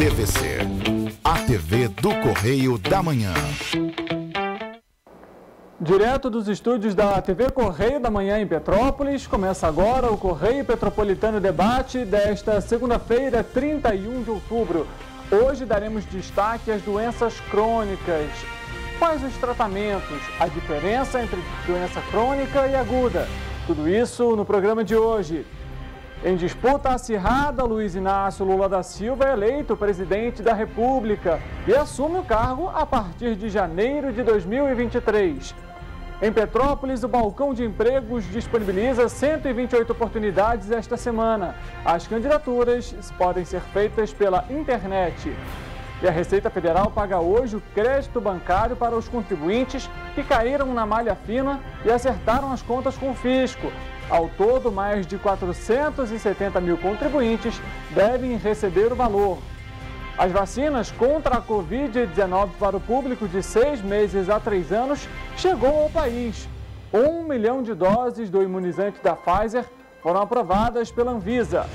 TVC, a TV do Correio da Manhã. Direto dos estúdios da TV Correio da Manhã em Petrópolis, começa agora o Correio Petropolitano Debate desta segunda-feira, 31 de outubro. Hoje daremos destaque às doenças crônicas. Quais os tratamentos? A diferença entre doença crônica e aguda? Tudo isso no programa de hoje. Em disputa acirrada, Luiz Inácio Lula da Silva é eleito presidente da República e assume o cargo a partir de janeiro de 2023. Em Petrópolis, o Balcão de Empregos disponibiliza 128 oportunidades esta semana. As candidaturas podem ser feitas pela internet. E a Receita Federal paga hoje o crédito bancário para os contribuintes que caíram na malha fina e acertaram as contas com o fisco. Ao todo, mais de 470 mil contribuintes devem receber o valor. As vacinas contra a Covid-19 para o público de 6 meses a 3 anos chegou ao país. 1 milhão de doses do imunizante da Pfizer foram aprovadas pela Anvisa.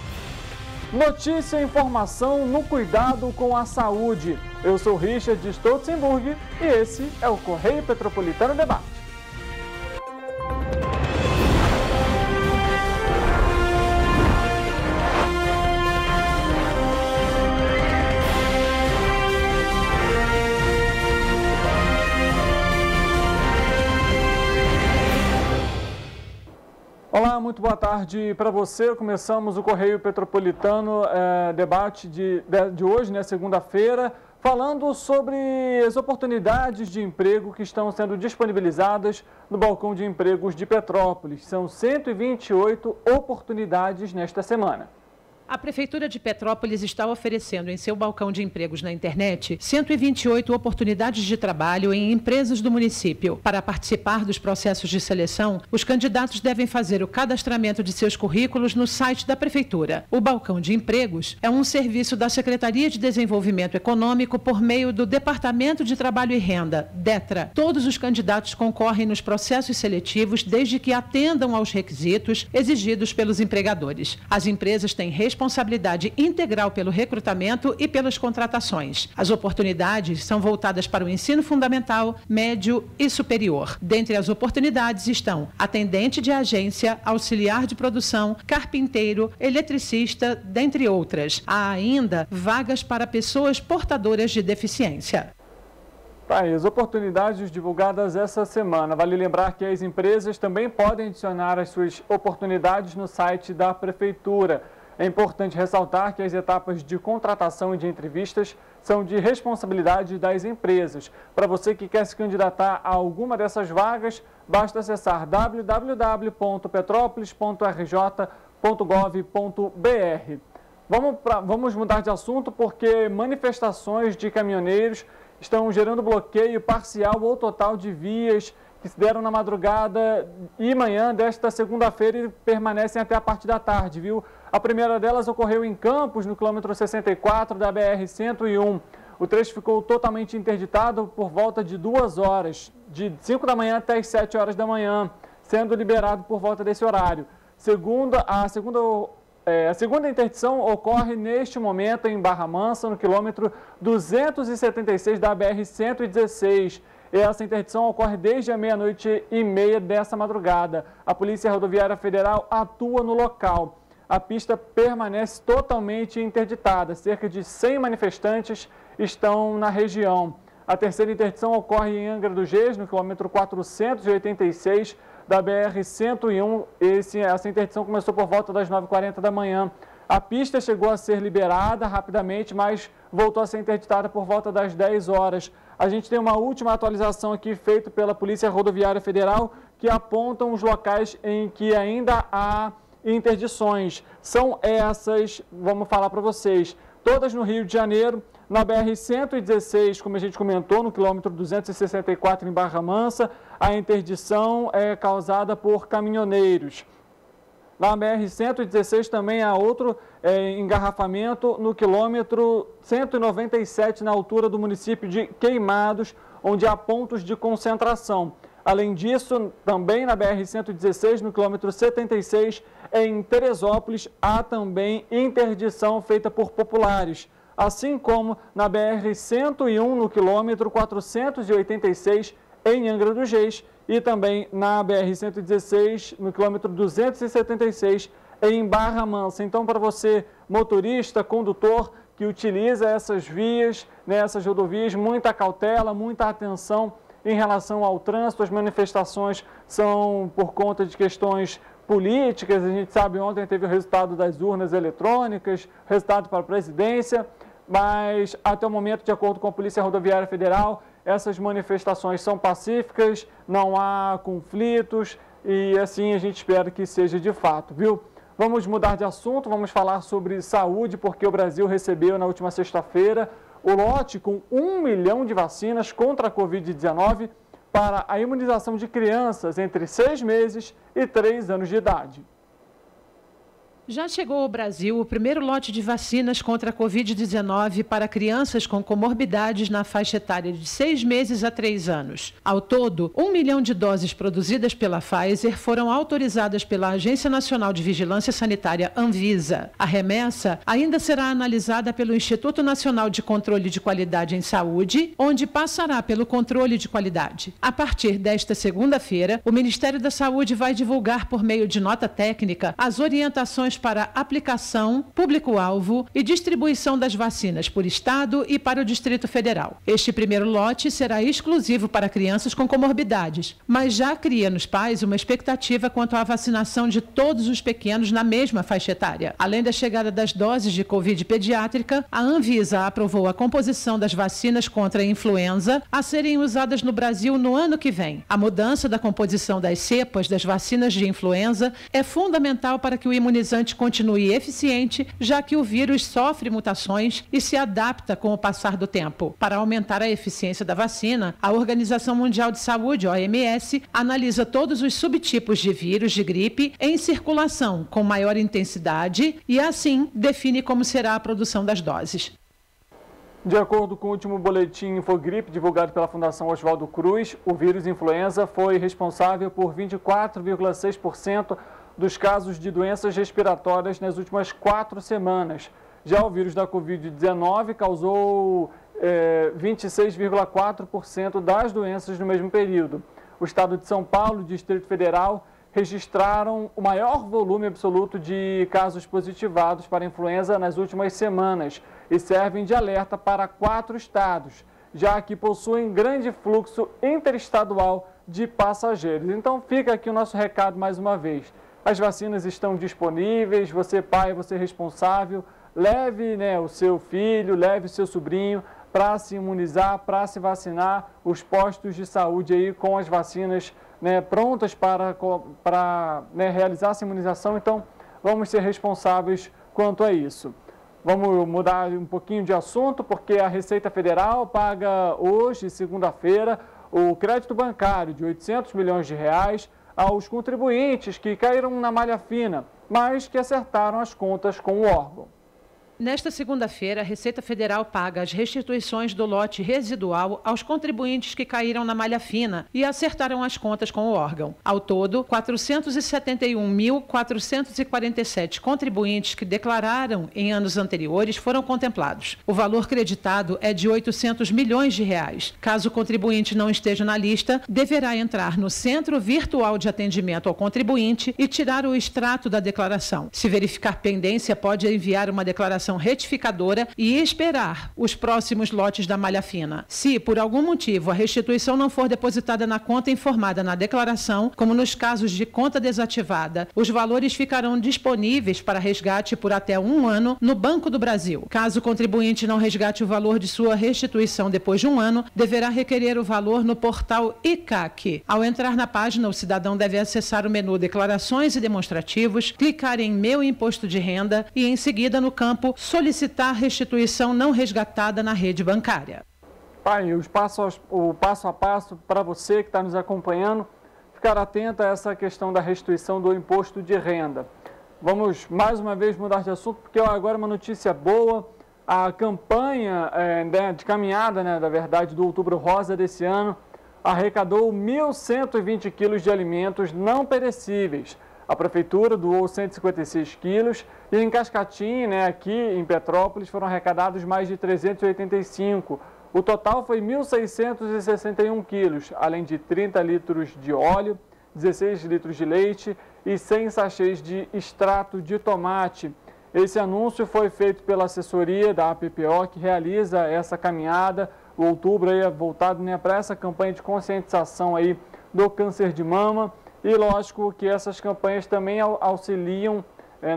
Notícia e informação no cuidado com a saúde. Eu sou Richard Stolzenburg e esse é o Correio Petropolitano Debate. Olá, muito boa tarde para você. Começamos o Correio Petropolitano Debate de hoje, segunda-feira, falando sobre as oportunidades de emprego que estão sendo disponibilizadas no Balcão de Empregos de Petrópolis. São 128 oportunidades nesta semana. A Prefeitura de Petrópolis está oferecendo em seu balcão de empregos na internet 128 oportunidades de trabalho em empresas do município. Para participar dos processos de seleção, os candidatos devem fazer o cadastramento de seus currículos no site da Prefeitura. O Balcão de Empregos é um serviço da Secretaria de Desenvolvimento Econômico por meio do Departamento de Trabalho e Renda, DETRA. Todos os candidatos concorrem nos processos seletivos desde que atendam aos requisitos exigidos pelos empregadores. As empresas têm responsabilidade integral pelo recrutamento e pelas contratações. As oportunidades são voltadas para o ensino fundamental, médio e superior. Dentre as oportunidades estão atendente de agência, auxiliar de produção, carpinteiro, eletricista, dentre outras. Há ainda vagas para pessoas portadoras de deficiência. As oportunidades divulgadas essa semana. Vale lembrar que as empresas também podem adicionar as suas oportunidades no site da Prefeitura. É importante ressaltar que as etapas de contratação e de entrevistas são de responsabilidade das empresas. Para você que quer se candidatar a alguma dessas vagas, basta acessar www.petropolis.rj.gov.br. Vamos mudar de assunto porque manifestações de caminhoneiros estão gerando bloqueio parcial ou total de vias que se deram na madrugada e manhã desta segunda-feira e permanecem até a parte da tarde, viu? A primeira delas ocorreu em Campos, no quilômetro 64 da BR-101. O trecho ficou totalmente interditado por volta de 2 horas, de 5 da manhã até as 7 horas da manhã, sendo liberado por volta desse horário. A segunda interdição ocorre neste momento em Barra Mansa, no quilômetro 276 da BR-116. Essa interdição ocorre desde a 00:30 dessa madrugada. A Polícia Rodoviária Federal atua no local. A pista permanece totalmente interditada. Cerca de 100 manifestantes estão na região. A terceira interdição ocorre em Angra dos Reis, no quilômetro 486 da BR-101. Essa interdição começou por volta das 9h40 da manhã. A pista chegou a ser liberada rapidamente, mas voltou a ser interditada por volta das 10 horas. A gente tem uma última atualização aqui feita pela Polícia Rodoviária Federal que apontam os locais em que ainda há interdições. São essas, vamos falar para vocês, todas no Rio de Janeiro, na BR-116, como a gente comentou, no quilômetro 264 em Barra Mansa, a interdição é causada por caminhoneiros. Na BR-116 também há outro engarrafamento no quilômetro 197, na altura do município de Queimados, onde há pontos de concentração. Além disso, também na BR-116, no quilômetro 76, em Teresópolis, há também interdição feita por populares. assim como na BR-101 no quilômetro 486 em Angra dos Reis e também na BR-116 no quilômetro 276 em Barra Mansa. Então, para você, motorista, condutor, que utiliza essas vias, essas rodovias, muita cautela, muita atenção em relação ao trânsito. As manifestações são por conta de questões políticas. A gente sabe, ontem teve o resultado das urnas eletrônicas, resultado para a presidência, mas até o momento, de acordo com a Polícia Rodoviária Federal, essas manifestações são pacíficas, não há conflitos e assim a gente espera que seja de fato, viu? Vamos mudar de assunto, vamos falar sobre saúde, porque o Brasil recebeu na última sexta-feira o lote com 1 milhão de vacinas contra a Covid-19 para a imunização de crianças entre 6 meses e 3 anos de idade. Já chegou ao Brasil o primeiro lote de vacinas contra a Covid-19 para crianças com comorbidades na faixa etária de 6 meses a 3 anos. Ao todo, 1 milhão de doses produzidas pela Pfizer foram autorizadas pela Agência Nacional de Vigilância Sanitária, Anvisa. A remessa ainda será analisada pelo Instituto Nacional de Controle de Qualidade em Saúde, onde passará pelo controle de qualidade. A partir desta segunda-feira, o Ministério da Saúde vai divulgar por meio de nota técnica as orientações para aplicação, público-alvo e distribuição das vacinas por Estado e para o Distrito Federal. Este primeiro lote será exclusivo para crianças com comorbidades, mas já cria nos pais uma expectativa quanto à vacinação de todos os pequenos na mesma faixa etária. Além da chegada das doses de Covid pediátrica, a Anvisa aprovou a composição das vacinas contra a influenza a serem usadas no Brasil no ano que vem. A mudança da composição das cepas das vacinas de influenza é fundamental para que o imunizante continue eficiente, já que o vírus sofre mutações e se adapta com o passar do tempo. Para aumentar a eficiência da vacina, a Organização Mundial de Saúde, OMS, analisa todos os subtipos de vírus de gripe em circulação com maior intensidade e, assim, define como será a produção das doses. De acordo com o último boletim Infogripe divulgado pela Fundação Oswaldo Cruz, o vírus influenza foi responsável por 24,6% dos casos de doenças respiratórias nas últimas 4 semanas. Já o vírus da Covid-19 causou 26,4% das doenças no mesmo período. O estado de São Paulo e o Distrito Federal registraram o maior volume absoluto de casos positivados para influenza nas últimas semanas e servem de alerta para 4 estados, já que possuem grande fluxo interestadual de passageiros. Então fica aqui o nosso recado mais uma vez. As vacinas estão disponíveis, você pai, você responsável, leve o seu filho, leve o seu sobrinho para se imunizar, para se vacinar, os postos de saúde aí com as vacinas prontas para realizar essa imunização. Então vamos ser responsáveis quanto a isso. Vamos mudar um pouquinho de assunto, porque a Receita Federal paga hoje, segunda-feira, o crédito bancário de R$800 milhões aos contribuintes que caíram na malha fina, mas que acertaram as contas com o órgão. Nesta segunda-feira, a Receita Federal paga as restituições do lote residual aos contribuintes que caíram na malha fina e acertaram as contas com o órgão. Ao todo, 471.447 contribuintes que declararam em anos anteriores foram contemplados. O valor creditado é de R$800 milhões. Caso o contribuinte não esteja na lista, deverá entrar no Centro Virtual de Atendimento ao Contribuinte e tirar o extrato da declaração. Se verificar pendência, pode enviar uma declaração retificadora e esperar os próximos lotes da malha fina. Se, por algum motivo, a restituição não for depositada na conta informada na declaração, como nos casos de conta desativada, os valores ficarão disponíveis para resgate por até 1 ano no Banco do Brasil. Caso o contribuinte não resgate o valor de sua restituição depois de 1 ano, deverá requerer o valor no portal ICAC. Ao entrar na página, o cidadão deve acessar o menu Declarações e Demonstrativos, clicar em Meu Imposto de Renda e, em seguida, no campo solicitar restituição não resgatada na rede bancária. Pai, o passo a passo para você que está nos acompanhando, ficar atento a essa questão da restituição do imposto de renda. Vamos mais uma vez mudar de assunto, porque agora uma notícia boa. A campanha de caminhada, na verdade, do Outubro Rosa desse ano, arrecadou 1.120 quilos de alimentos não perecíveis. A prefeitura doou 156 quilos e em Cascatinha, né, aqui em Petrópolis, foram arrecadados mais de 385. O total foi 1.661 quilos, além de 30 litros de óleo, 16 litros de leite e 100 sachês de extrato de tomate. Esse anúncio foi feito pela assessoria da APPO, que realiza essa caminhada. O outubro aí é voltado, né, para essa campanha de conscientização aí do câncer de mama. E lógico que essas campanhas também auxiliam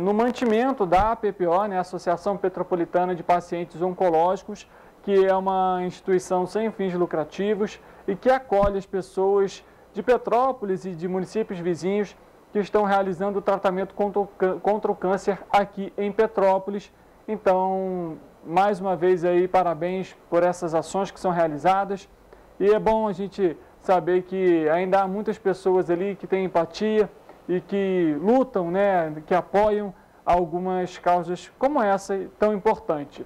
no mantimento da APPO, né, Associação Petropolitana de Pacientes Oncológicos, que é uma instituição sem fins lucrativos e que acolhe as pessoas de Petrópolis e de municípios vizinhos que estão realizando o tratamento contra o câncer aqui em Petrópolis. Então, mais uma vez aí, parabéns por essas ações que são realizadas. E é bom a gente saber que ainda há muitas pessoas ali que têm empatia e que lutam, né, que apoiam algumas causas como essa tão importante.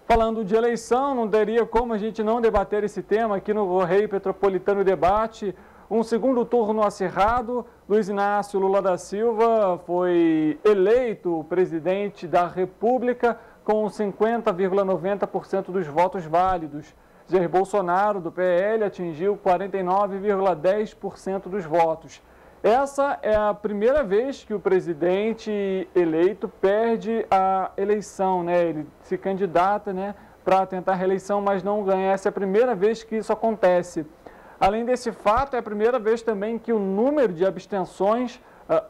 Falando de eleição, não teria como a gente não debater esse tema aqui no Correio Petropolitano Debate. Um segundo turno acirrado, Luiz Inácio Lula da Silva foi eleito presidente da República com 50,90% dos votos válidos. Jair Bolsonaro, do PL, atingiu 49,10% dos votos. Essa é a primeira vez que o presidente eleito perde a eleição, né? Ele se candidata, né, para tentar a reeleição, mas não ganha. Essa é a primeira vez que isso acontece. Além desse fato, é a primeira vez também que o número de abstenções,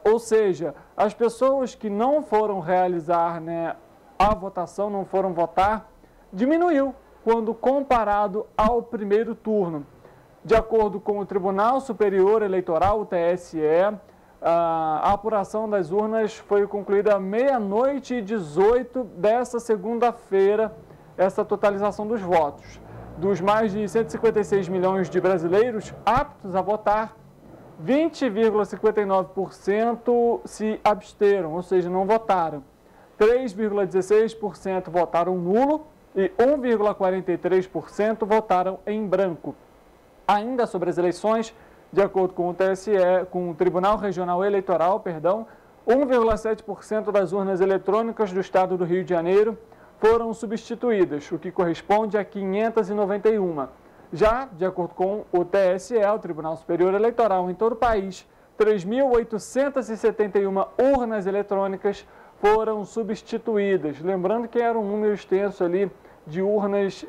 ou seja, as pessoas que não foram realizar, né, a votação, não foram votar, diminuiu quando comparado ao primeiro turno. De acordo com o Tribunal Superior Eleitoral, o TSE, a apuração das urnas foi concluída à 00:18 dessa segunda-feira, essa totalização dos votos. Dos mais de 156 milhões de brasileiros aptos a votar, 20,59% se absteram, ou seja, não votaram. 3,16% votaram nulo e 1,43% votaram em branco. Ainda sobre as eleições, de acordo com o TSE, com o Tribunal Regional Eleitoral, 1,7% das urnas eletrônicas do estado do Rio de Janeiro foram substituídas, o que corresponde a 591. Já, de acordo com o TSE, o Tribunal Superior Eleitoral, em todo o país, 3.871 urnas eletrônicas foram substituídas. Lembrando que era um número extenso ali de urnas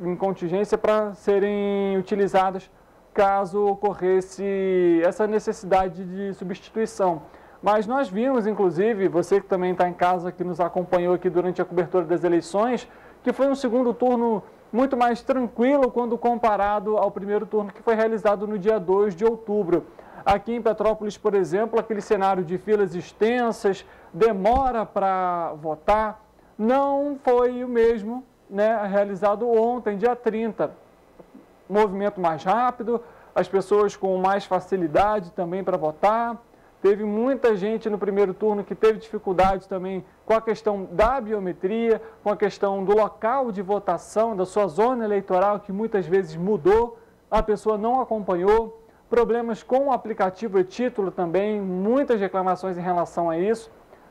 em contingência para serem utilizadas caso ocorresse essa necessidade de substituição. Mas nós vimos, inclusive, você que também está em casa, que nos acompanhou aqui durante a cobertura das eleições, que foi um segundo turno muito mais tranquilo quando comparado ao primeiro turno que foi realizado no dia 2 de outubro. Aqui em Petrópolis, por exemplo, aquele cenário de filas extensas, demora para votar, não foi o mesmo, né, realizado ontem, dia 30. Movimento mais rápido, as pessoas com mais facilidade também para votar. Teve muita gente no primeiro turno que teve dificuldade também com a questão da biometria, com a questão do local de votação, da sua zona eleitoral, que muitas vezes mudou, a pessoa não acompanhou. Problemas com o aplicativo e título também, muitas reclamações em relação a isso.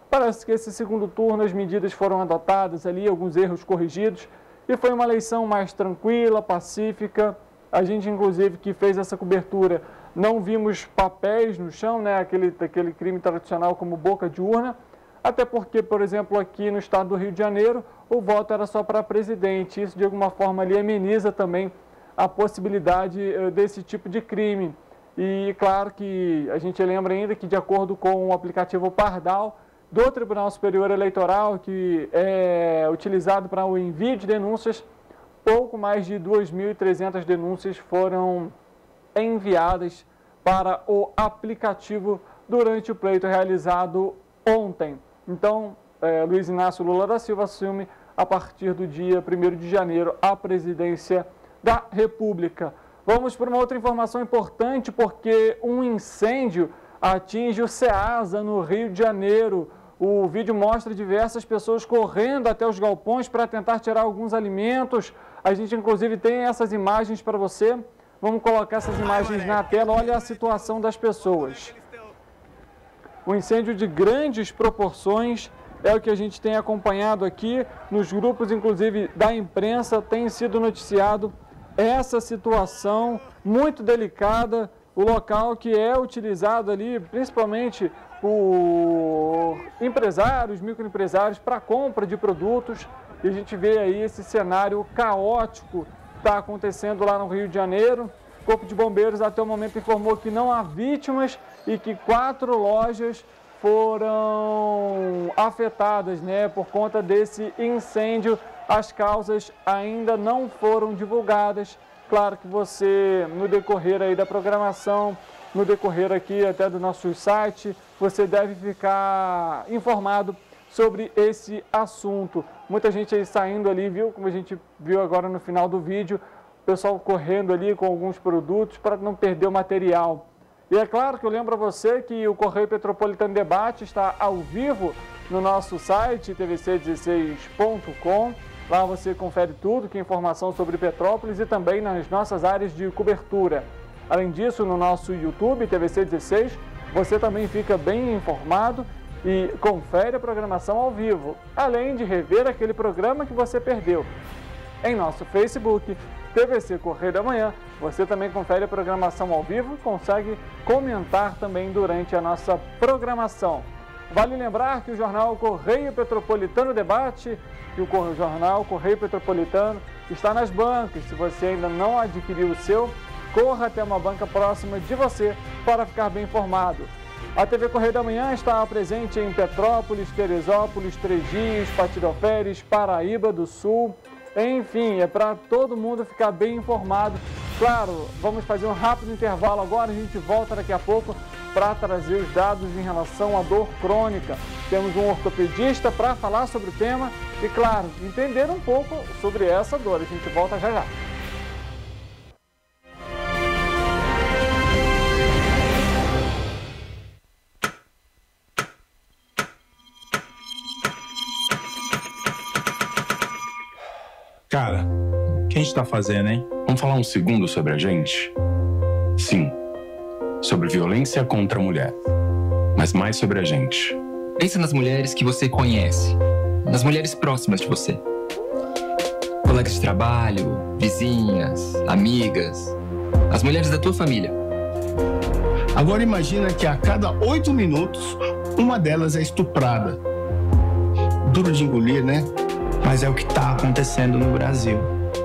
Parece que esse segundo turno as medidas foram adotadas ali, alguns erros corrigidos, e foi uma eleição mais tranquila, pacífica. A gente, inclusive, que fez essa cobertura, não vimos papéis no chão, né, aquele crime tradicional como boca de urna, até porque, por exemplo, aqui no estado do Rio de Janeiro, o voto era só para presidente. Isso, de alguma forma, ali ameniza também a possibilidade desse tipo de crime. E, claro, que a gente lembra ainda que, de acordo com o aplicativo Pardal do Tribunal Superior Eleitoral, que é utilizado para o envio de denúncias, pouco mais de 2.300 denúncias foram enviadas para o aplicativo durante o pleito realizado ontem. Então, Luiz Inácio Lula da Silva assume a partir do dia 1º de janeiro a presidência da República. Vamos para uma outra informação importante, porque um incêndio atinge o Ceasa, no Rio de Janeiro. O vídeo mostra diversas pessoas correndo até os galpões para tentar tirar alguns alimentos. A gente, inclusive, tem essas imagens para você. Vamos colocar essas imagens na tela. Olha a situação das pessoas. um incêndio de grandes proporções. É o que a gente tem acompanhado aqui nos grupos, inclusive da imprensa, tem sido noticiado essa situação muito delicada. O local que é utilizado ali, principalmente por empresários, microempresários, para compra de produtos. E a gente vê aí esse cenário caótico que está acontecendo lá no Rio de Janeiro. O Corpo de Bombeiros até o momento informou que não há vítimas e que 4 lojas foram afetadas, por conta desse incêndio. As causas ainda não foram divulgadas. Claro que você, no decorrer aí da programação, no decorrer aqui até do nosso site, você deve ficar informado sobre esse assunto. Muita gente aí saindo ali, viu? Como a gente viu agora no final do vídeo, o pessoal correndo ali com alguns produtos para não perder o material. E é claro que eu lembro a você que o Correio Petropolitano Debate está ao vivo no nosso site, tvc16.com. Lá você confere tudo, que é informação sobre Petrópolis e também nas nossas áreas de cobertura. Além disso, no nosso YouTube, TVC16, você também fica bem informado e confere a programação ao vivo, além de rever aquele programa que você perdeu. Em nosso Facebook, TVC Correio da Manhã, você também confere a programação ao vivo e consegue comentar também durante a nossa programação. Vale lembrar que o jornal Correio Petropolitano Debate e o jornal Correio Petropolitano está nas bancas. Se você ainda não adquiriu o seu, corra até uma banca próxima de você para ficar bem informado. A TV Correio da Manhã está presente em Petrópolis, Teresópolis, Três Rios, Patiroféres, Paraíba do Sul. Enfim, é para todo mundo ficar bem informado. Claro, vamos fazer um rápido intervalo agora, a gente volta daqui a pouco para trazer os dados em relação à dor crônica. Temos um ortopedista para falar sobre o tema e, claro, entender um pouco sobre essa dor. A gente volta já já. Cara, o que a gente tá fazendo, hein? Vamos falar um segundo sobre a gente? Sim, sobre violência contra a mulher, mas mais sobre a gente. Pensa nas mulheres que você conhece, nas mulheres próximas de você. Colegas de trabalho, vizinhas, amigas, as mulheres da tua família. Agora imagina que a cada 8 minutos, uma delas é estuprada. Duro de engolir, né? Mas é o que tá acontecendo no Brasil.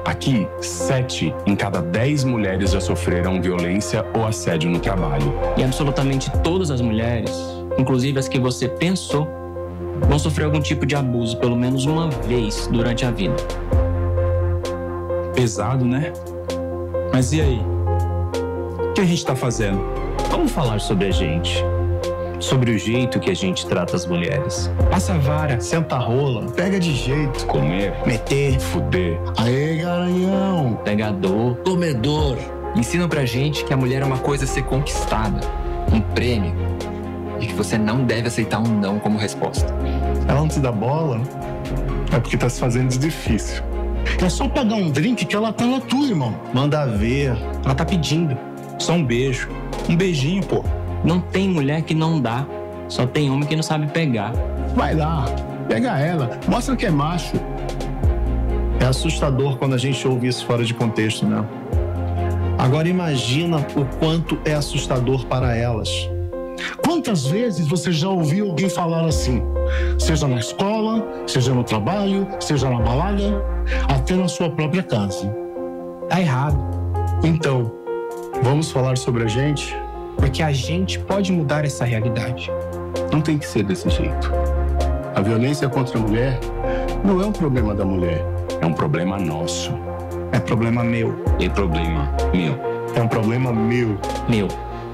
Aqui, 7 em cada 10 mulheres já sofreram violência ou assédio no trabalho. E absolutamente todas as mulheres, inclusive as que você pensou, vão sofrer algum tipo de abuso pelo menos uma vez durante a vida. Pesado, né? Mas e aí? O que a gente tá fazendo? Vamos falar sobre a gente. Sobre o jeito que a gente trata as mulheres. Passa a vara, senta a rola, pega de jeito. Comer, meter, fuder. Aê, garanhão. Pegador, comedor. Ensinam pra gente que a mulher é uma coisa a ser conquistada, um prêmio, e que você não deve aceitar um não como resposta. Ela não te dá bola? É porque tá se fazendo de difícil. É só pagar um drink que ela tá na tua, irmão. Manda ver. Ela tá pedindo. Só um beijo. Um beijinho, pô. Não tem mulher que não dá, só tem homem que não sabe pegar. Vai lá, pega ela, mostra que é macho. É assustador quando a gente ouve isso fora de contexto, né? Agora imagina o quanto é assustador para elas. Quantas vezes você já ouviu alguém falar assim? Seja na escola, seja no trabalho, seja na balada, até na sua própria casa. Tá errado. Então, vamos falar sobre a gente? Porque a gente pode mudar essa realidade. Não tem que ser desse jeito. A violência contra a mulher não é um problema da mulher. É um problema nosso. É problema meu. É problema meu. É um problema meu. Meu.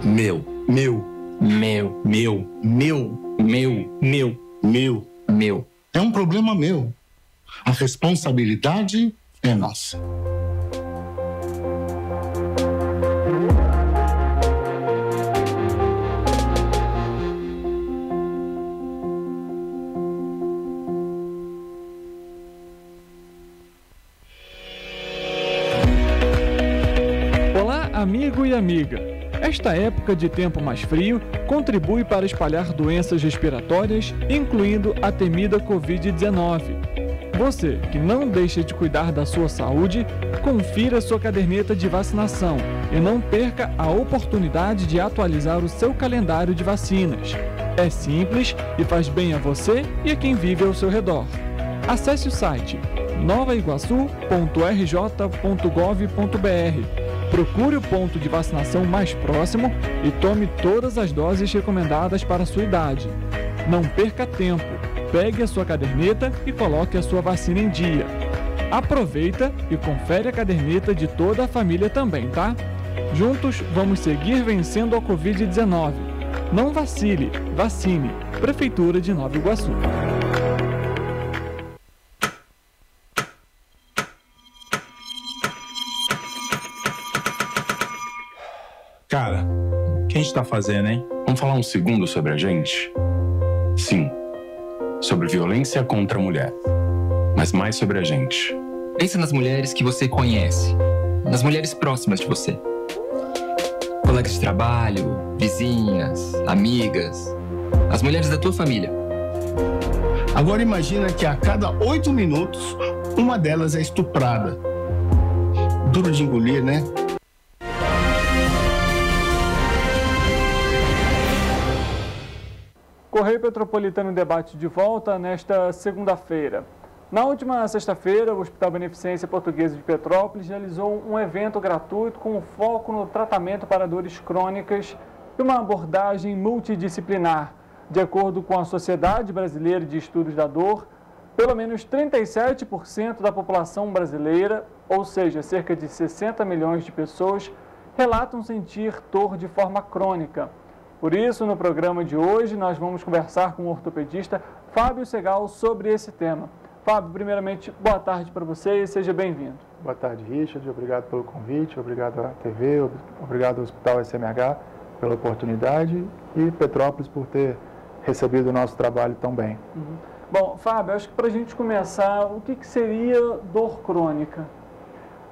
Meu. Meu. Meu. Meu. Meu. Meu. Meu. Meu. Meu. É um problema meu. A responsabilidade é nossa. Amigo e amiga, Esta época de tempo mais frio contribui para espalhar doenças respiratórias, incluindo a temida Covid-19. Você que não deixa de cuidar da sua saúde, confira sua caderneta de vacinação e não perca a oportunidade de atualizar o seu calendário de vacinas. É simples e faz bem a você e a quem vive ao seu redor. Acesse o site novaiguaçu.rj.gov.br. Procure o ponto de vacinação mais próximo e tome todas as doses recomendadas para a sua idade. Não perca tempo. Pegue a sua caderneta e coloque a sua vacina em dia. Aproveita e confere a caderneta de toda a família também, tá? Juntos vamos seguir vencendo a Covid-19. Não vacile, vacine. Prefeitura de Nova Iguaçu. Cara, o que a gente tá fazendo, hein? Vamos falar um segundo sobre a gente? Sim, sobre violência contra a mulher, mas mais sobre a gente. Pensa nas mulheres que você conhece, nas mulheres próximas de você. Colegas de trabalho, vizinhas, amigas, as mulheres da tua família. Agora imagina que a cada 8 minutos, uma delas é estuprada. Duro de engolir, né? Correio Petropolitano Debate de volta nesta segunda-feira. Na última sexta-feira, o Hospital Beneficência Portuguesa de Petrópolis realizou um evento gratuito com foco no tratamento para dores crônicas e uma abordagem multidisciplinar. De acordo com a Sociedade Brasileira de Estudos da Dor, pelo menos 37% da população brasileira, ou seja, cerca de 60 milhões de pessoas, relatam sentir dor de forma crônica. Por isso, no programa de hoje, nós vamos conversar com o ortopedista Fábio Segal sobre esse tema. Fábio, primeiramente, boa tarde para você e seja bem-vindo. Boa tarde, Richard. Obrigado pelo convite, obrigado à TV, obrigado ao Hospital SMH pela oportunidade e Petrópolis por ter recebido o nosso trabalho tão bem. Bom, Fábio, acho que para a gente começar, o que seria dor crônica?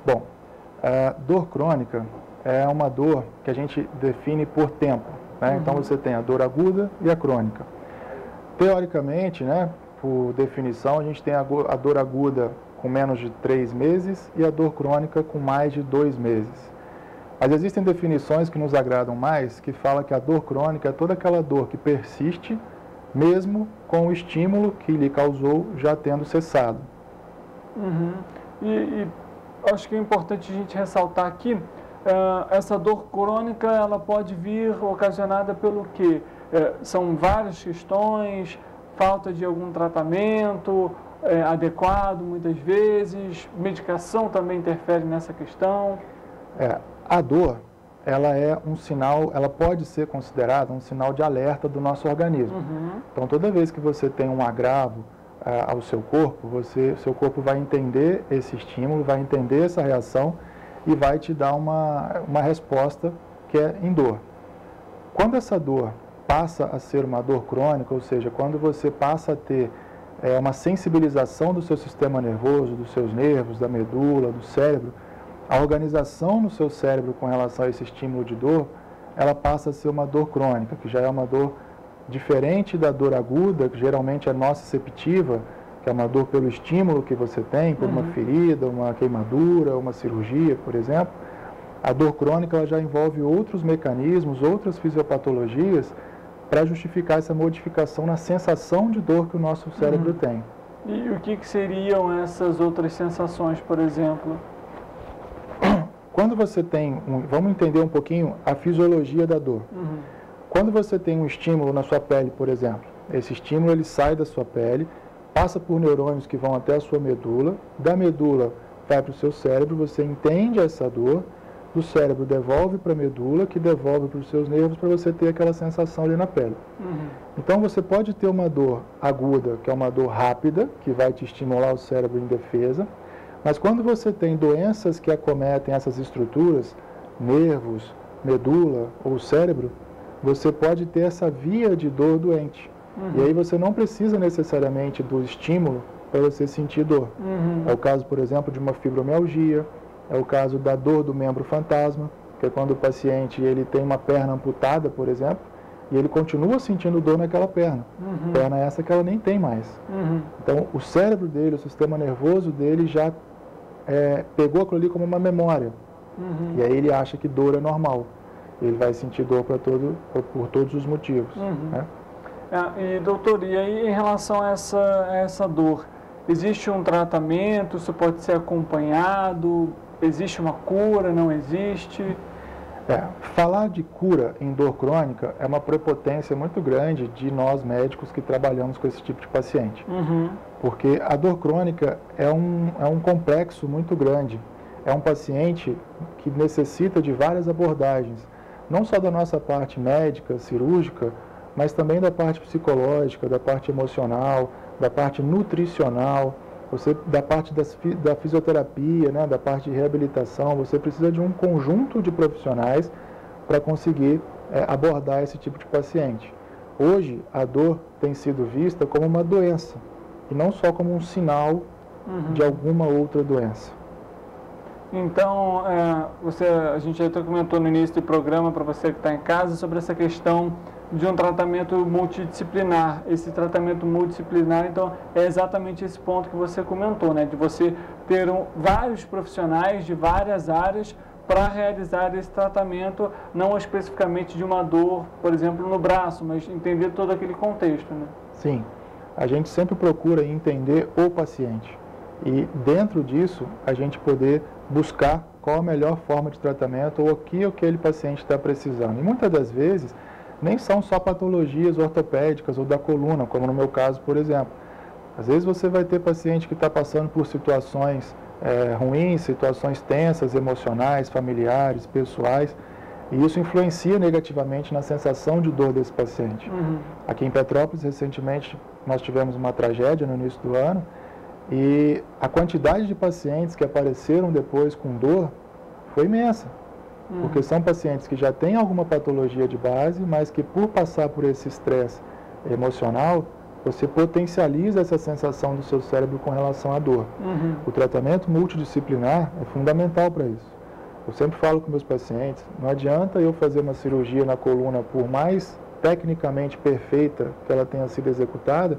Bom, a dor crônica é uma dor que a gente define por tempo, né? Então você tem a dor aguda e a crônica. Teoricamente, né, por definição, a gente tem a dor aguda com menos de 3 meses e a dor crônica com mais de 2 meses. Mas existem definições que nos agradam mais, que fala que a dor crônica é toda aquela dor que persiste mesmo com o estímulo que lhe causou já tendo cessado. E acho que é importante a gente ressaltar aqui, essa dor crônica ela pode vir ocasionada pelo quê? São várias questões, falta de algum tratamento adequado muitas vezes, medicação também interfere nessa questão. A dor, ela é um sinal, ela pode ser considerada um sinal de alerta do nosso organismo. Então, toda vez que você tem um agravo ao seu corpo, seu corpo vai entender esse estímulo, vai entender essa reação e vai te dar uma resposta que é em dor. Quando essa dor passa a ser uma dor crônica, ou seja, quando você passa a ter uma sensibilização do seu sistema nervoso, dos seus nervos, da medula, do cérebro, a organização no seu cérebro com relação a esse estímulo de dor, ela passa a ser uma dor crônica, que já é uma dor diferente da dor aguda, que geralmente é nociceptiva, que é uma dor pelo estímulo que você tem, por uma ferida, uma queimadura, uma cirurgia, por exemplo. A dor crônica ela já envolve outros mecanismos, outras fisiopatologias, para justificar essa modificação na sensação de dor que o nosso cérebro tem. E o que seriam essas outras sensações, por exemplo? Quando você tem, vamos entender um pouquinho a fisiologia da dor. Quando você tem um estímulo na sua pele, por exemplo, esse estímulo ele sai da sua pele, passa por neurônios que vão até a sua medula, da medula vai para o seu cérebro, você entende essa dor, do cérebro devolve para a medula, que devolve para os seus nervos para você ter aquela sensação ali na pele. Então você pode ter uma dor aguda, que é uma dor rápida, que vai te estimular o cérebro em defesa, mas quando você tem doenças que acometem essas estruturas, nervos, medula ou cérebro, você pode ter essa via de dor doente. E aí você não precisa necessariamente do estímulo para você sentir dor. É o caso, por exemplo, de uma fibromialgia, é o caso da dor do membro fantasma, que é quando o paciente ele tem uma perna amputada, por exemplo, e ele continua sentindo dor naquela perna. Perna essa que ela nem tem mais. Então, o cérebro dele, o sistema nervoso dele já pegou aquilo ali como uma memória. E aí ele acha que dor é normal. Ele vai sentir dor por todos os motivos. Né? E doutor, e aí em relação a essa dor, existe um tratamento? Isso pode ser acompanhado? Existe uma cura? Não existe? Falar de cura em dor crônica é uma prepotência muito grande de nós médicos que trabalhamos com esse tipo de paciente. Porque a dor crônica é um complexo muito grande. É um paciente que necessita de várias abordagens, não só da nossa parte médica, cirúrgica, mas também da parte psicológica, da parte emocional, da parte nutricional, da parte da fisioterapia, né, da parte de reabilitação. Você precisa de um conjunto de profissionais para conseguir abordar esse tipo de paciente. Hoje, a dor tem sido vista como uma doença, e não só como um sinal de alguma outra doença. Então, a gente já comentou no início do programa, para você que está em casa, sobre essa questão de um tratamento multidisciplinar. Esse tratamento multidisciplinar, então, é exatamente esse ponto que você comentou, né? De você ter vários profissionais de várias áreas para realizar esse tratamento, não especificamente de uma dor, por exemplo, no braço, mas entender todo aquele contexto, né? Sim, a gente sempre procura entender o paciente e dentro disso a gente poder buscar qual a melhor forma de tratamento ou o que aquele paciente está precisando. E muitas das vezes nem são só patologias ortopédicas ou da coluna, como no meu caso, por exemplo. Às vezes você vai ter paciente que está passando por situações ruins, situações tensas, emocionais, familiares, pessoais, e isso influencia negativamente na sensação de dor desse paciente. Aqui em Petrópolis, recentemente, nós tivemos uma tragédia no início do ano, e a quantidade de pacientes que apareceram depois com dor foi imensa. Porque são pacientes que já têm alguma patologia de base, mas que por passar por esse estresse emocional, você potencializa essa sensação do seu cérebro com relação à dor. O tratamento multidisciplinar é fundamental para isso. Eu sempre falo com meus pacientes, não adianta eu fazer uma cirurgia na coluna, por mais tecnicamente perfeita que ela tenha sido executada,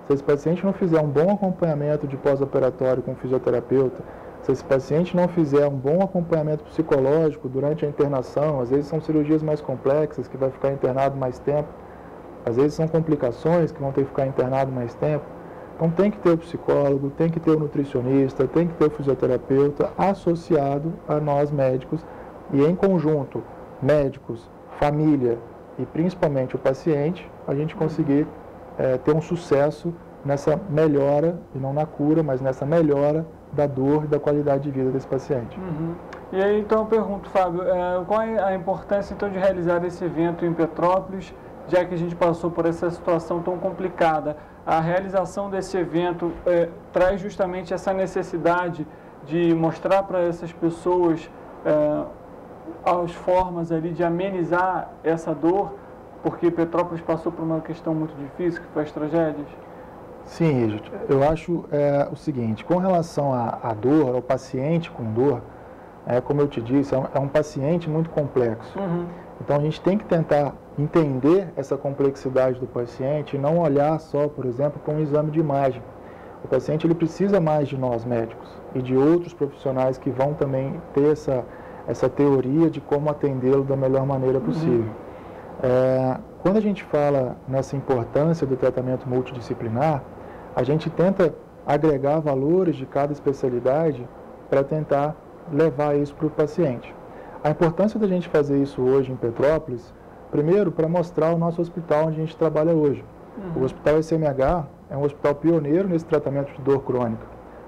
se esse paciente não fizer um bom acompanhamento de pós-operatório com o fisioterapeuta, se esse paciente não fizer um bom acompanhamento psicológico durante a internação, às vezes são cirurgias mais complexas, que vai ficar internado mais tempo, às vezes são complicações que vão ter que ficar internado mais tempo. Então tem que ter o psicólogo, tem que ter o nutricionista, tem que ter o fisioterapeuta associado a nós médicos e em conjunto, médicos, família e principalmente o paciente, a gente conseguir ter um sucesso nessa melhora, e não na cura, mas nessa melhora da dor e da qualidade de vida desse paciente. E aí, então, eu pergunto, Fábio, qual é a importância, então, de realizar esse evento em Petrópolis, já que a gente passou por essa situação tão complicada? A realização desse evento traz justamente essa necessidade de mostrar para essas pessoas as formas ali de amenizar essa dor, porque Petrópolis passou por uma questão muito difícil, que foi as tragédias? Sim, Rígido. Eu acho o seguinte, com relação à dor, ao paciente com dor, como eu te disse, é um paciente muito complexo. Então a gente tem que tentar entender essa complexidade do paciente e não olhar só, por exemplo, para um exame de imagem. O paciente ele precisa mais de nós médicos e de outros profissionais que vão também ter essa teoria de como atendê-lo da melhor maneira possível. Quando a gente fala nessa importância do tratamento multidisciplinar, a gente tenta agregar valores de cada especialidade para tentar levar isso para o paciente. A importância da gente fazer isso hoje em Petrópolis, primeiro, para mostrar o nosso hospital onde a gente trabalha hoje. O Hospital SMH é um hospital pioneiro nesse tratamento de dor crônica.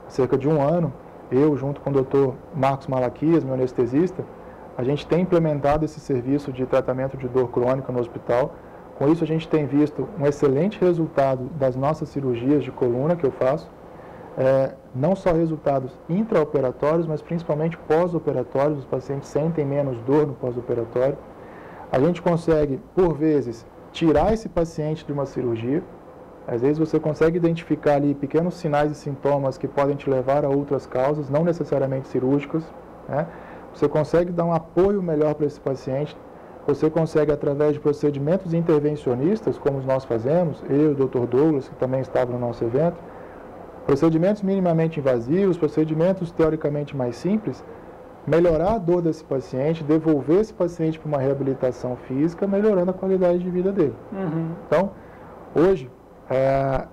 Há cerca de um ano, eu, junto com o Dr. Marcos Malaquias, meu anestesista, a gente tem implementado esse serviço de tratamento de dor crônica no hospital. Com isso, a gente tem visto um excelente resultado das nossas cirurgias de coluna que eu faço. Não só resultados intraoperatórios, mas principalmente pós-operatórios. Os pacientes sentem menos dor no pós-operatório. A gente consegue, por vezes, tirar esse paciente de uma cirurgia. Às vezes você consegue identificar ali pequenos sinais e sintomas que podem te levar a outras causas, não necessariamente cirúrgicas, né? você consegue dar um apoio melhor para esse paciente, você consegue, através de procedimentos intervencionistas, como nós fazemos, eu e o Dr. Douglas, que também estava no nosso evento, procedimentos minimamente invasivos, procedimentos teoricamente mais simples, melhorar a dor desse paciente, devolver esse paciente para uma reabilitação física, melhorando a qualidade de vida dele. Então, hoje,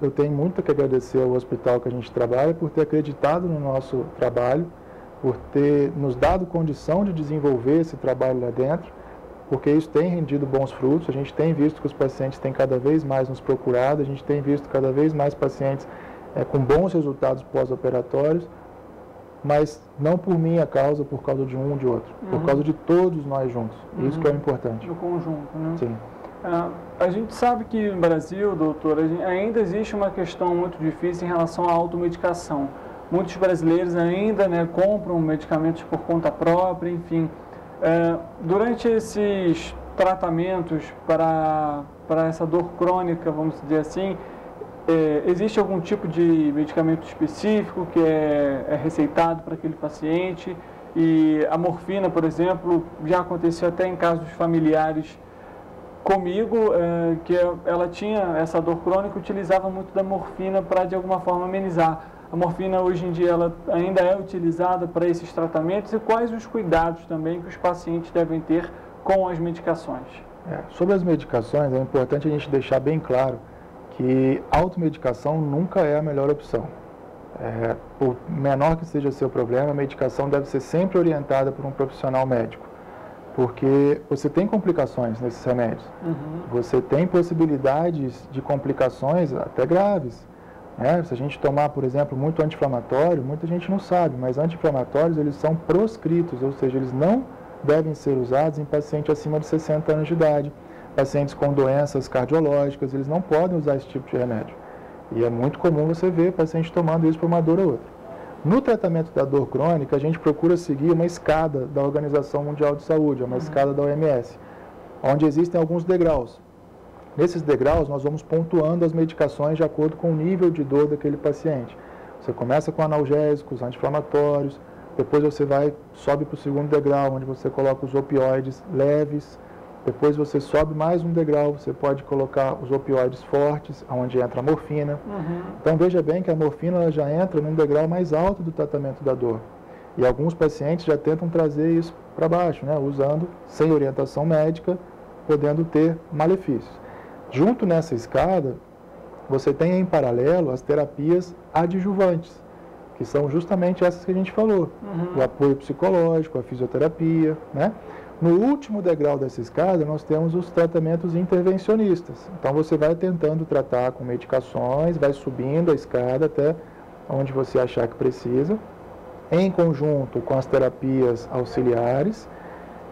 eu tenho muito que agradecer ao hospital que a gente trabalha por ter acreditado no nosso trabalho, por ter nos dado condição de desenvolver esse trabalho lá dentro, porque isso tem rendido bons frutos. A gente tem visto que os pacientes têm cada vez mais nos procurado, a gente tem visto cada vez mais pacientes com bons resultados pós-operatórios, mas não por minha causa, por causa de um ou de outro, por causa de todos nós juntos. Isso que é o importante. Do conjunto, né? Sim. A gente sabe que no Brasil, doutor, ainda existe uma questão muito difícil em relação à automedicação. Muitos brasileiros ainda, né, compram medicamentos por conta própria, enfim. Durante esses tratamentos para essa dor crônica, vamos dizer assim, existe algum tipo de medicamento específico que é receitado para aquele paciente? E a morfina, por exemplo, já aconteceu até em casos familiares comigo, que ela tinha essa dor crônica, utilizava muito da morfina para de alguma forma amenizar. A morfina hoje em dia ela ainda é utilizada para esses tratamentos, e quais os cuidados também que os pacientes devem ter com as medicações? Sobre as medicações, é importante a gente deixar bem claro que automedicação nunca é a melhor opção. Por menor que seja o seu problema, a medicação deve ser sempre orientada por um profissional médico, porque você tem complicações nesses remédios. Você tem possibilidades de complicações até graves. Se a gente tomar, por exemplo, muito anti-inflamatório, muita gente não sabe, mas anti-inflamatórios eles são proscritos, ou seja, eles não devem ser usados em pacientes acima de 60 anos de idade, pacientes com doenças cardiológicas, eles não podem usar esse tipo de remédio. E é muito comum você ver paciente tomando isso por uma dor ou outra. No tratamento da dor crônica, a gente procura seguir uma escada da Organização Mundial de Saúde, uma escada da OMS, onde existem alguns degraus. Nesses degraus, nós vamos pontuando as medicações de acordo com o nível de dor daquele paciente. Você começa com analgésicos, anti-inflamatórios, depois você sobe para o segundo degrau, onde você coloca os opioides leves, depois você sobe mais um degrau, você pode colocar os opioides fortes, onde entra a morfina. Então veja bem que a morfina ela já entra num degrau mais alto do tratamento da dor. E alguns pacientes já tentam trazer isso para baixo, usando, sem orientação médica, podendo ter malefícios. Junto nessa escada, você tem em paralelo as terapias adjuvantes, que são justamente essas que a gente falou. O apoio psicológico, a fisioterapia, No último degrau dessa escada, nós temos os tratamentos intervencionistas. Então, você vai tentando tratar com medicações, vai subindo a escada até onde você achar que precisa, em conjunto com as terapias auxiliares.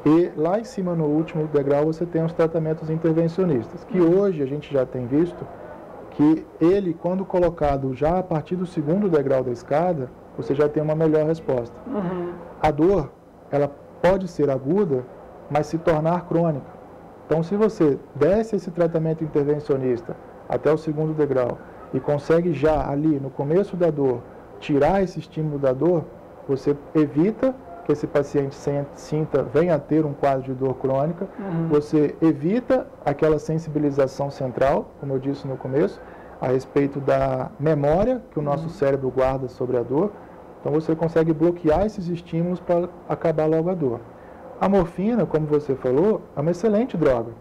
E lá em cima, no último degrau, você tem os tratamentos intervencionistas, que hoje a gente já tem visto que ele, quando colocado já a partir do segundo degrau da escada, você já tem uma melhor resposta. A dor, ela pode ser aguda, mas se tornar crônica. Então, se você desce esse tratamento intervencionista até o segundo degrau e consegue já ali, no começo da dor, tirar esse estímulo da dor, você evita que esse paciente venha a ter um quadro de dor crônica, você evita aquela sensibilização central, como eu disse no começo, a respeito da memória que o nosso cérebro guarda sobre a dor. Então você consegue bloquear esses estímulos para acabar logo a dor. A morfina, como você falou, é uma excelente droga,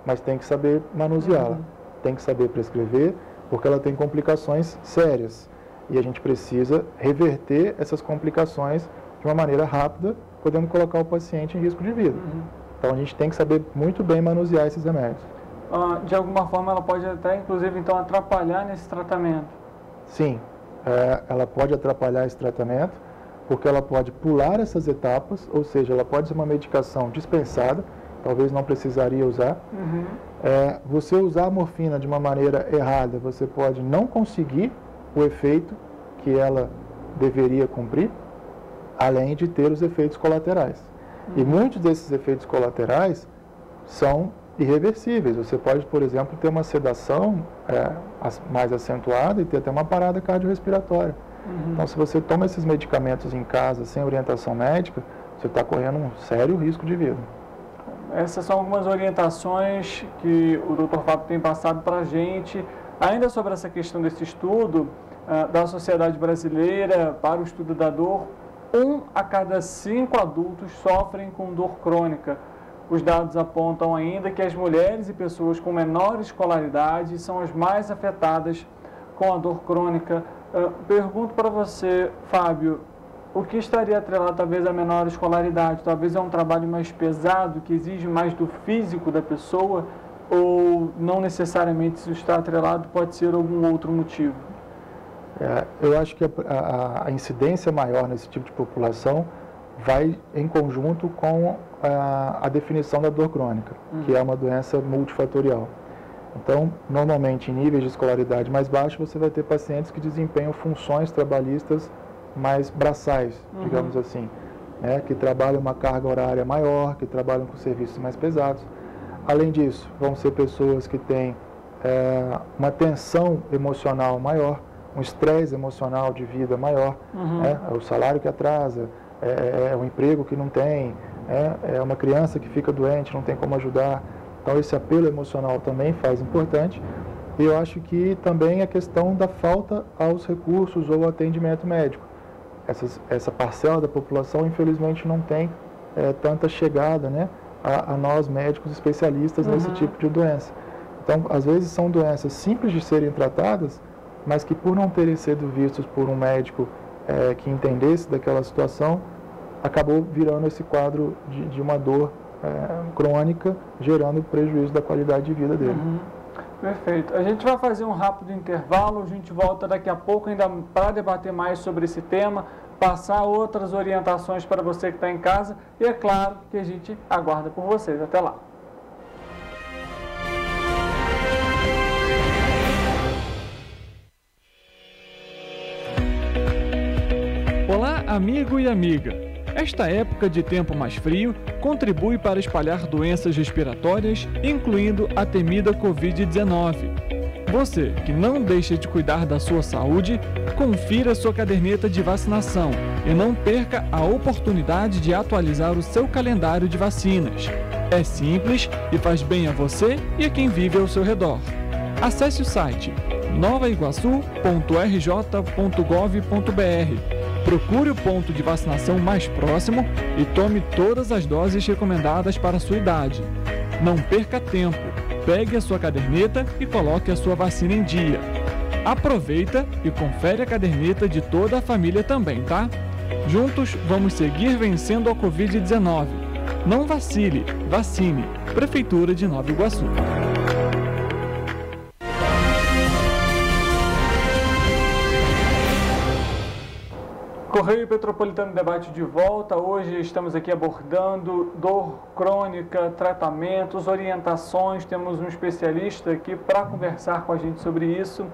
mas tem que saber manuseá-la, tem que saber prescrever, porque ela tem complicações sérias. E a gente precisa reverter essas complicações de uma maneira rápida, podendo colocar o paciente em risco de vida. Então a gente tem que saber muito bem manusear esses remédios. De alguma forma ela pode até, inclusive, então, atrapalhar nesse tratamento? Sim, ela pode atrapalhar esse tratamento, porque ela pode pular essas etapas, ou seja, ela pode ser uma medicação dispensada, talvez não precisaria usar. Você usar a morfina de uma maneira errada, você pode não conseguir o efeito que ela deveria cumprir, além de ter os efeitos colaterais. E muitos desses efeitos colaterais são irreversíveis. Você pode, por exemplo, ter uma sedação mais acentuada e ter até uma parada cardiorrespiratória. Então, se você toma esses medicamentos em casa sem orientação médica, você está correndo um sério risco de vida. Essas são algumas orientações que o Dr. Fábio tem passado para a gente. Ainda sobre essa questão desse estudo da Sociedade Brasileira para o Estudo da Dor, 1 a cada 5 adultos sofrem com dor crônica. Os dados apontam ainda que as mulheres e pessoas com menor escolaridade são as mais afetadas com a dor crônica. Pergunto para você, Fábio, o que estaria atrelado talvez à menor escolaridade? Talvez é um trabalho mais pesado, que exige mais do físico da pessoa, ou não necessariamente se está atrelado, pode ser algum outro motivo? Eu acho que a incidência maior nesse tipo de população vai em conjunto com a definição da dor crônica, que é uma doença multifatorial. Então, normalmente, em níveis de escolaridade mais baixos, você vai ter pacientes que desempenham funções trabalhistas mais braçais, digamos assim, né, que trabalham uma carga horária maior, que trabalham com serviços mais pesados. Além disso, vão ser pessoas que têm uma tensão emocional maior, um estresse emocional de vida maior, né, é o salário que atrasa, é um emprego que não tem, é uma criança que fica doente, não tem como ajudar. Então, esse apelo emocional também faz importante. E eu acho que também a questão da falta aos recursos ou atendimento médico. Essa parcela da população, infelizmente, não tem tanta chegada, né, a nós médicos especialistas nesse tipo de doença. Então, às vezes, são doenças simples de serem tratadas, mas que por não terem sido vistos por um médico que entendesse daquela situação, acabou virando esse quadro de uma dor crônica, gerando prejuízo da qualidade de vida dele. Perfeito. A gente vai fazer um rápido intervalo, a gente volta daqui a pouco ainda para debater mais sobre esse tema, passar outras orientações para você que está em casa e é claro que a gente aguarda por vocês. Até lá. Olá, amigo e amiga. Esta época de tempo mais frio contribui para espalhar doenças respiratórias, incluindo a temida Covid-19. Você que não deixa de cuidar da sua saúde, confira sua caderneta de vacinação e não perca a oportunidade de atualizar o seu calendário de vacinas. É simples e faz bem a você e a quem vive ao seu redor. Acesse o site novaiguaçu.rj.gov.br. Procure o ponto de vacinação mais próximo e tome todas as doses recomendadas para a sua idade. Não perca tempo, pegue a sua caderneta e coloque a sua vacina em dia. Aproveita e confere a caderneta de toda a família também, tá? Juntos vamos seguir vencendo a Covid-19. Não vacile, vacine. Prefeitura de Nova Iguaçu. Correio Petropolitano Debate de volta. Hoje estamos aqui abordando dor crônica, tratamentos, orientações. Temos um especialista aqui para conversar com a gente sobre isso.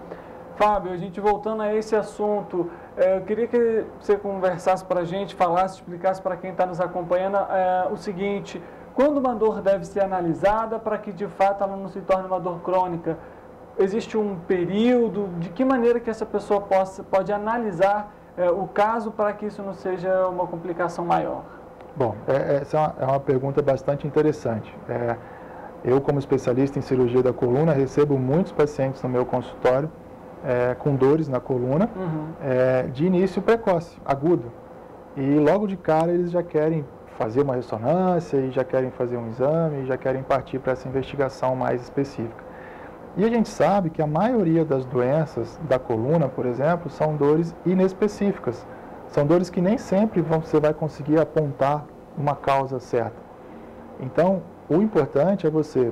Fábio, a gente voltando a esse assunto, eu queria que você conversasse para a gente, falasse, explicasse para quem está nos acompanhando o seguinte: quando uma dor deve ser analisada para que de fato ela não se torne uma dor crônica? Existe um período? De que maneira que essa pessoa pode analisar o caso para que isso não seja uma complicação maior? Bom, essa é uma pergunta bastante interessante. Eu, como especialista em cirurgia da coluna, recebo muitos pacientes no meu consultório com dores na coluna, de início precoce, agudo. E logo de cara eles já querem fazer uma ressonância, e já querem fazer um exame, e já querem partir para essa investigação mais específica. E a gente sabe que a maioria das doenças da coluna, por exemplo, são dores inespecíficas. São dores que nem sempre você vai conseguir apontar uma causa certa. Então, o importante é você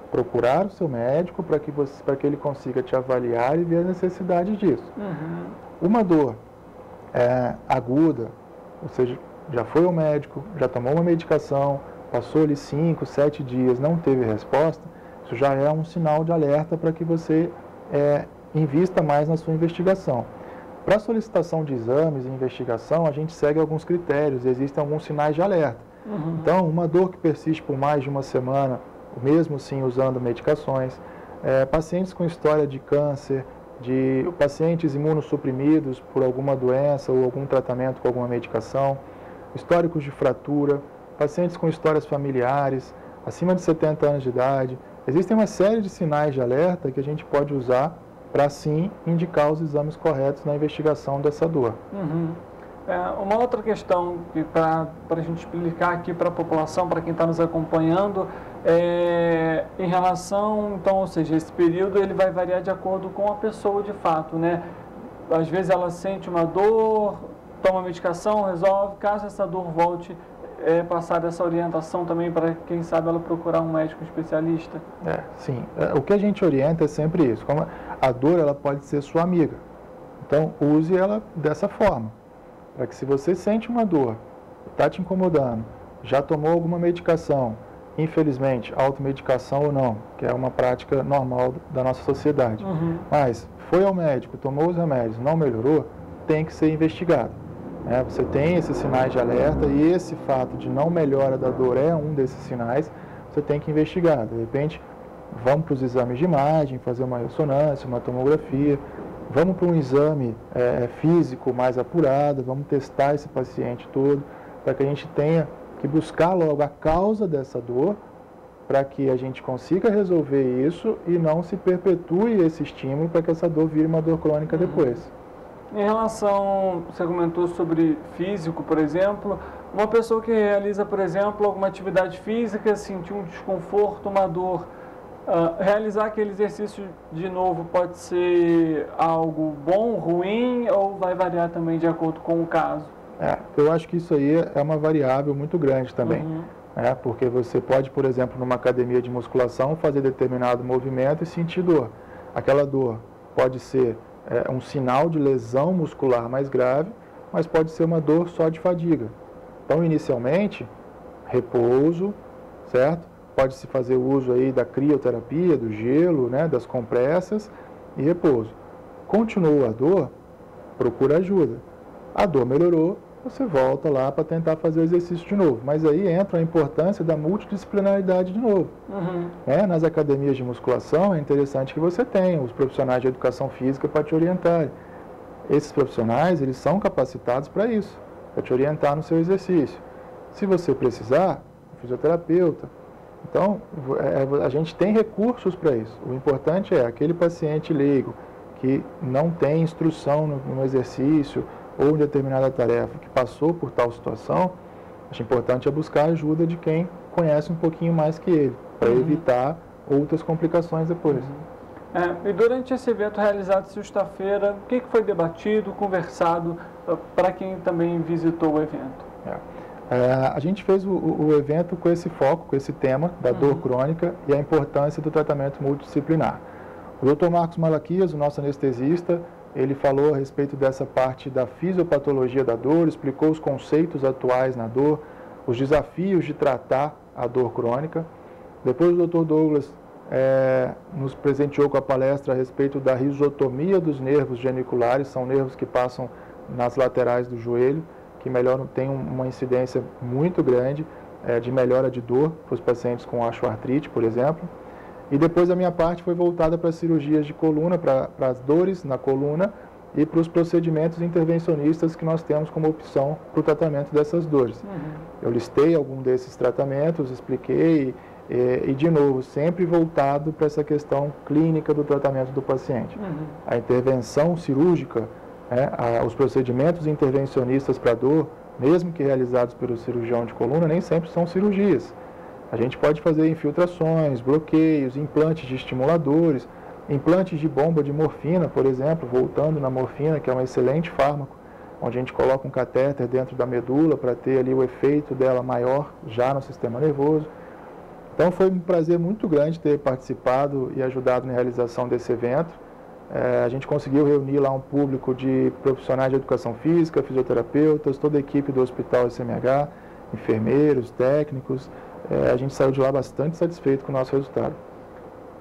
procurar o seu médico para que ele consiga te avaliar e ver a necessidade disso. Uma dor aguda, ou seja, já foi ao médico, já tomou uma medicação, passou ali 5, 7 dias, não teve resposta, isso já é um sinal de alerta para que você invista mais na sua investigação. Para a solicitação de exames e investigação, a gente segue alguns critérios, existem alguns sinais de alerta. Então, uma dor que persiste por mais de uma semana, mesmo sim usando medicações, pacientes com história de câncer, de pacientes imunossuprimidos por alguma doença ou algum tratamento com alguma medicação, históricos de fratura, pacientes com histórias familiares, acima de 70 anos de idade. Existem uma série de sinais de alerta que a gente pode usar para, sim, indicar os exames corretos na investigação dessa dor. Uma outra questão para a gente explicar aqui para a população, para quem está nos acompanhando, em relação, então, ou seja, esse período ele vai variar de acordo com a pessoa de fato, né? Às vezes ela sente uma dor, toma medicação, resolve, caso essa dor volte, passar essa orientação também para, quem sabe, ela procurar um médico especialista? Sim. O que a gente orienta é sempre isso. Como a dor ela pode ser sua amiga. Então, use ela dessa forma. Para que se você sente uma dor, está te incomodando, já tomou alguma medicação, infelizmente, automedicação ou não, que é uma prática normal da nossa sociedade, mas foi ao médico, tomou os remédios, não melhorou, tem que ser investigado. Você tem esses sinais de alerta e esse fato de não melhora da dor é um desses sinais, você tem que investigar. De repente, vamos para os exames de imagem, fazer uma ressonância, uma tomografia, vamos para um exame físico mais apurado, vamos testar esse paciente todo, para que a gente tenha que buscar logo a causa dessa dor, para que a gente consiga resolver isso e não se perpetue esse estímulo para que essa dor vire uma dor crônica depois. Em relação, você comentou sobre físico, por exemplo, uma pessoa que realiza, por exemplo, alguma atividade física, sentiu um desconforto, uma dor, realizar aquele exercício de novo pode ser algo bom, ruim, ou vai variar também de acordo com o caso? Eu acho que isso aí é uma variável muito grande também. Porque você pode, por exemplo, numa academia de musculação, fazer determinado movimento e sentir dor. Aquela dor pode ser um sinal de lesão muscular mais grave, mas pode ser uma dor só de fadiga. Então, inicialmente, repouso, certo? Pode-se fazer uso aí da crioterapia, do gelo, das compressas e repouso. Continuou a dor, procura ajuda. A dor melhorou, você volta lá para tentar fazer o exercício de novo. Mas aí entra a importância da multidisciplinaridade de novo. Nas academias de musculação é interessante que você tenha os profissionais de educação física para te orientar. Esses profissionais, eles são capacitados para isso, para te orientar no seu exercício. Se você precisar, um fisioterapeuta. Então, a gente tem recursos para isso. O importante é aquele paciente leigo que não tem instrução no exercício ou em determinada tarefa, que passou por tal situação, acho importante buscar a ajuda de quem conhece um pouquinho mais que ele, para evitar outras complicações depois. E durante esse evento realizado sexta-feira, o que foi debatido, conversado, para quem também visitou o evento? A gente fez o evento com esse foco, com esse tema da dor crônica e a importância do tratamento multidisciplinar. O Dr. Marcos Malaquias, o nosso anestesista, ele falou a respeito dessa parte da fisiopatologia da dor, explicou os conceitos atuais na dor, os desafios de tratar a dor crônica. Depois o Dr. Douglas nos presenteou com a palestra a respeito da risotomia dos nervos geniculares, são nervos que passam nas laterais do joelho, que tem uma incidência muito grande de melhora de dor para os pacientes com osteoartrite, por exemplo. E depois a minha parte foi voltada para as cirurgias de coluna, para as dores na coluna e para os procedimentos intervencionistas que nós temos como opção para o tratamento dessas dores. Eu listei algum desses tratamentos, expliquei e de novo, sempre voltado para essa questão clínica do tratamento do paciente. A intervenção cirúrgica, os procedimentos intervencionistas para dor, mesmo que realizados pelo cirurgião de coluna, nem sempre são cirurgias. A gente pode fazer infiltrações, bloqueios, implantes de estimuladores, implantes de bomba de morfina, por exemplo, voltando na morfina, que é um excelente fármaco, onde a gente coloca um catéter dentro da medula para ter ali o efeito dela maior já no sistema nervoso. Então foi um prazer muito grande ter participado e ajudado na realização desse evento. A gente conseguiu reunir lá um público de profissionais de educação física, fisioterapeutas, toda a equipe do Hospital SMH, enfermeiros, técnicos. A gente saiu de lá bastante satisfeito com o nosso resultado.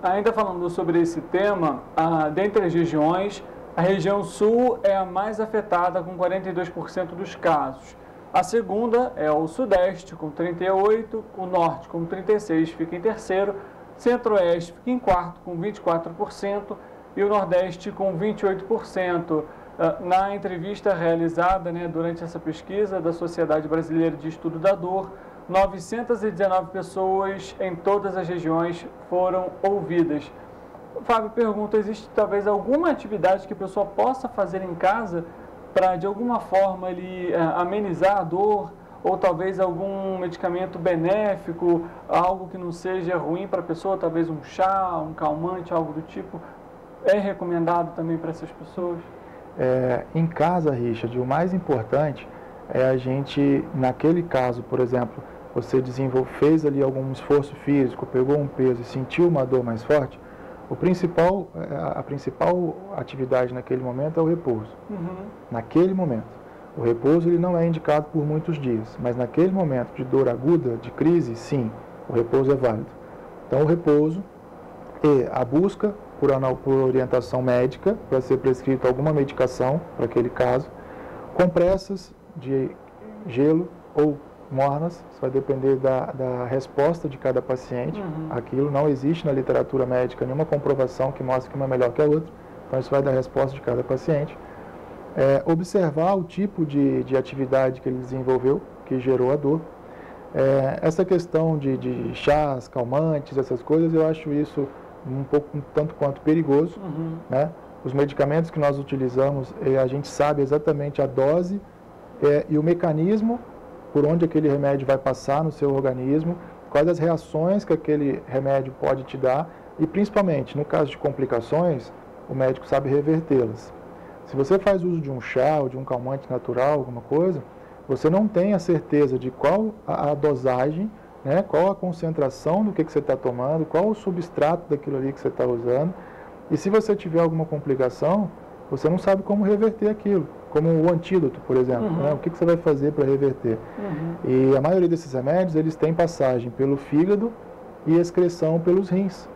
Ainda falando sobre esse tema, dentre as regiões, a região sul é a mais afetada, com 42% dos casos. A segunda é o sudeste, com 38%, o norte, com 36%, fica em terceiro, centro-oeste fica em quarto, com 24%, e o nordeste, com 28%. Na entrevista realizada, né, durante essa pesquisa da Sociedade Brasileira de Estudo da Dor, 919 pessoas em todas as regiões foram ouvidas. Fábio, pergunta, existe talvez alguma atividade que a pessoa possa fazer em casa para, de alguma forma, amenizar a dor, ou talvez algum medicamento benéfico, algo que não seja ruim para a pessoa, talvez um chá, um calmante, algo do tipo? É recomendado também para essas pessoas? Em casa, Richard, o mais importante é a gente, naquele caso, por exemplo, você fez ali algum esforço físico, pegou um peso e sentiu uma dor mais forte, a principal atividade naquele momento é o repouso. Naquele momento. O repouso ele não é indicado por muitos dias, mas naquele momento de dor aguda, de crise, sim, o repouso é válido. Então, o repouso e a busca por orientação médica, para ser prescrita alguma medicação para aquele caso, compressas de gelo ou mornas, isso vai depender da resposta de cada paciente. Aquilo não existe na literatura médica nenhuma comprovação que mostre que uma é melhor que a outra, então isso vai da resposta de cada paciente. Observar o tipo de atividade que ele desenvolveu, que gerou a dor. Essa questão de chás, calmantes, essas coisas, eu acho isso um tanto quanto perigoso, né? Os medicamentos que nós utilizamos, a gente sabe exatamente a dose e o mecanismo por onde aquele remédio vai passar no seu organismo, quais as reações que aquele remédio pode te dar e, principalmente, no caso de complicações, o médico sabe revertê-las. Se você faz uso de um chá ou de um calmante natural, alguma coisa, você não tem a certeza de qual a dosagem, né, qual a concentração do que você está tomando, qual o substrato daquilo ali que você está usando. E se você tiver alguma complicação, você não sabe como reverter aquilo, como o antídoto, por exemplo. Né? O que você vai fazer para reverter? E a maioria desses remédios, eles têm passagem pelo fígado e excreção pelos rins.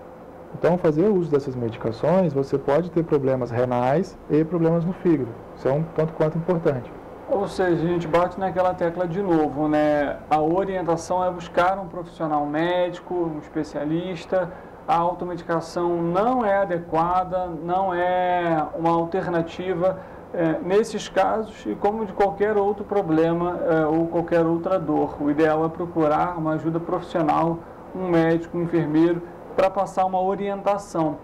Então, fazer o uso dessas medicações, você pode ter problemas renais e problemas no fígado. Isso é um tanto quanto importante. Ou seja, a gente bate naquela tecla de novo, né? A orientação é buscar um profissional médico, um especialista. A automedicação não é adequada, não é uma alternativa nesses casos e como de qualquer outro problema ou qualquer outra dor. O ideal é procurar uma ajuda profissional, um médico, um enfermeiro, para passar uma orientação.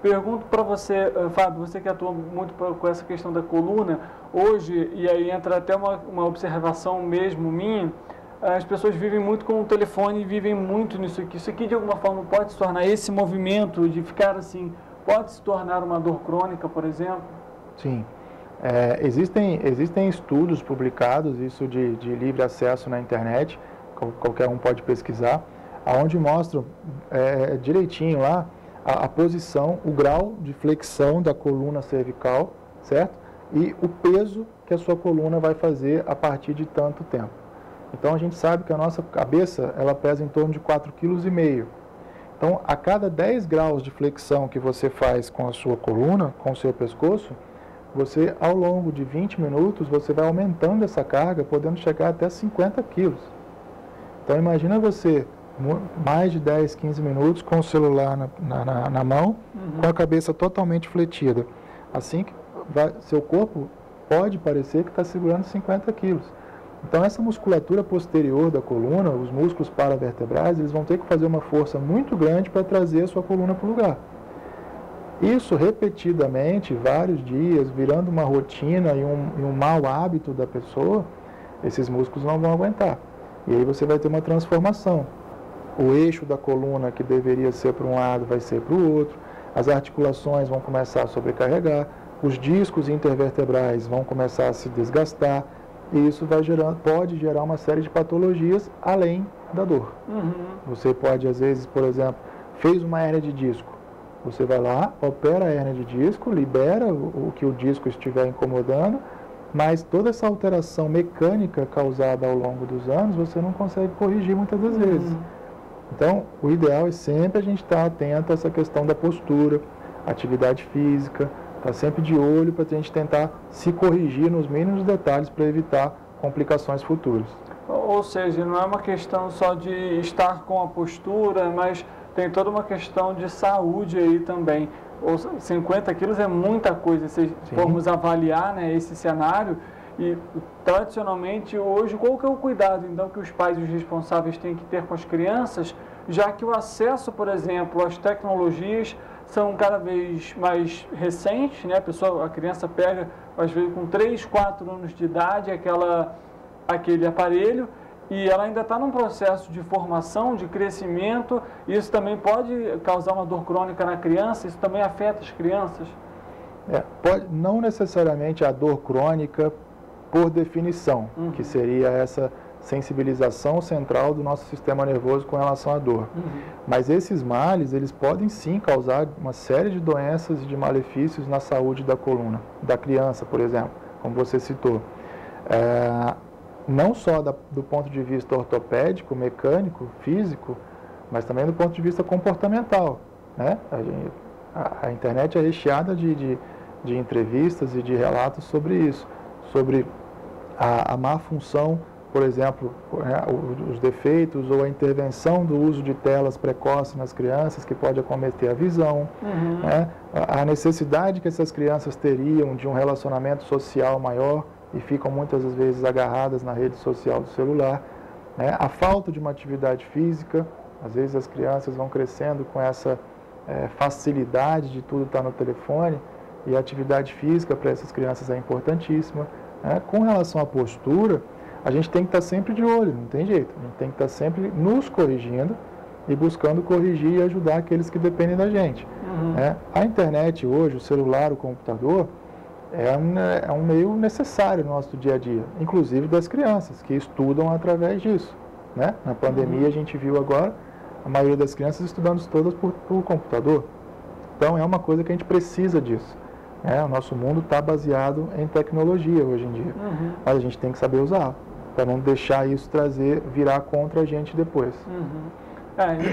Pergunto para você, Fábio, você que atua muito com essa questão da coluna, hoje, e aí entra até uma observação mesmo minha, as pessoas vivem muito com o telefone e vivem muito nisso aqui. Isso aqui, de alguma forma, pode se tornar esse movimento de ficar assim, pode se tornar uma dor crônica, por exemplo? Sim. Existem estudos publicados, isso de livre acesso na internet, qualquer um pode pesquisar, onde mostram direitinho lá a posição, o grau de flexão da coluna cervical, certo? E o peso que a sua coluna vai fazer a partir de tanto tempo. Então, a gente sabe que a nossa cabeça, ela pesa em torno de 4,5 kg. Então, a cada 10 graus de flexão que você faz com a sua coluna, com o seu pescoço, você, ao longo de 20 minutos, você vai aumentando essa carga, podendo chegar até 50 quilos. Então, imagina você, mais de 10, 15 minutos, com o celular na mão, com a cabeça totalmente fletida. Assim que seu corpo pode parecer que está segurando 50 quilos. Então, essa musculatura posterior da coluna, os músculos paravertebrais, eles vão ter que fazer uma força muito grande para trazer a sua coluna para o lugar. Isso repetidamente, vários dias, virando uma rotina e um mau hábito da pessoa, esses músculos não vão aguentar. E aí você vai ter uma transformação. O eixo da coluna, que deveria ser para um lado, vai ser para o outro. As articulações vão começar a sobrecarregar. Os discos intervertebrais vão começar a se desgastar. E isso pode gerar uma série de patologias além da dor. Você pode, às vezes, por exemplo, fez uma hérnia de disco. Você vai lá, opera a hérnia de disco, libera o que o disco estiver incomodando, mas toda essa alteração mecânica causada ao longo dos anos, você não consegue corrigir muitas das vezes. Então, o ideal é sempre a gente estar atento a essa questão da postura, atividade física, estar sempre de olho para a gente tentar se corrigir nos mínimos detalhes para evitar complicações futuras. Ou seja, não é uma questão só de estar com a postura, mas tem toda uma questão de saúde aí também. Ou 50 quilos é muita coisa, se formos avaliar, né, esse cenário. E, tradicionalmente, hoje, qual que é o cuidado, então, que os pais e os responsáveis têm que ter com as crianças, já que o acesso, por exemplo, às tecnologias são cada vez mais recentes, né? A criança pega, às vezes, com 3, 4 anos de idade, aquele aparelho, e ela ainda está num processo de formação, de crescimento. Isso também pode causar uma dor crônica na criança, isso também afeta as crianças? Não necessariamente a dor crônica por definição, que seria essa sensibilização central do nosso sistema nervoso com relação à dor. Mas esses males, eles podem sim causar uma série de doenças e de malefícios na saúde da coluna, da criança, por exemplo, como você citou. Não só do ponto de vista ortopédico, mecânico, físico, mas também do ponto de vista comportamental, né? A internet é recheada de entrevistas e de relatos sobre isso, sobre a má função, por exemplo, os defeitos ou a intervenção do uso de telas precoces nas crianças, que pode acometer a visão, né? A necessidade que essas crianças teriam de um relacionamento social maior e ficam muitas vezes agarradas na rede social do celular, né? A falta de uma atividade física, às vezes as crianças vão crescendo com essa facilidade de tudo estar no telefone, e a atividade física para essas crianças é importantíssima, né? Com relação à postura, a gente tem que estar sempre de olho, não tem jeito, a gente tem que estar sempre nos corrigindo e buscando corrigir e ajudar aqueles que dependem da gente. Né? A internet hoje, o celular, o computador, é um meio necessário no nosso dia a dia, inclusive das crianças, que estudam através disso, né? Na pandemia a gente viu agora a maioria das crianças estudando todas por computador. Então é uma coisa que a gente precisa disso, né? O nosso mundo está baseado em tecnologia hoje em dia, mas a gente tem que saber usar, para não deixar isso virar contra a gente depois.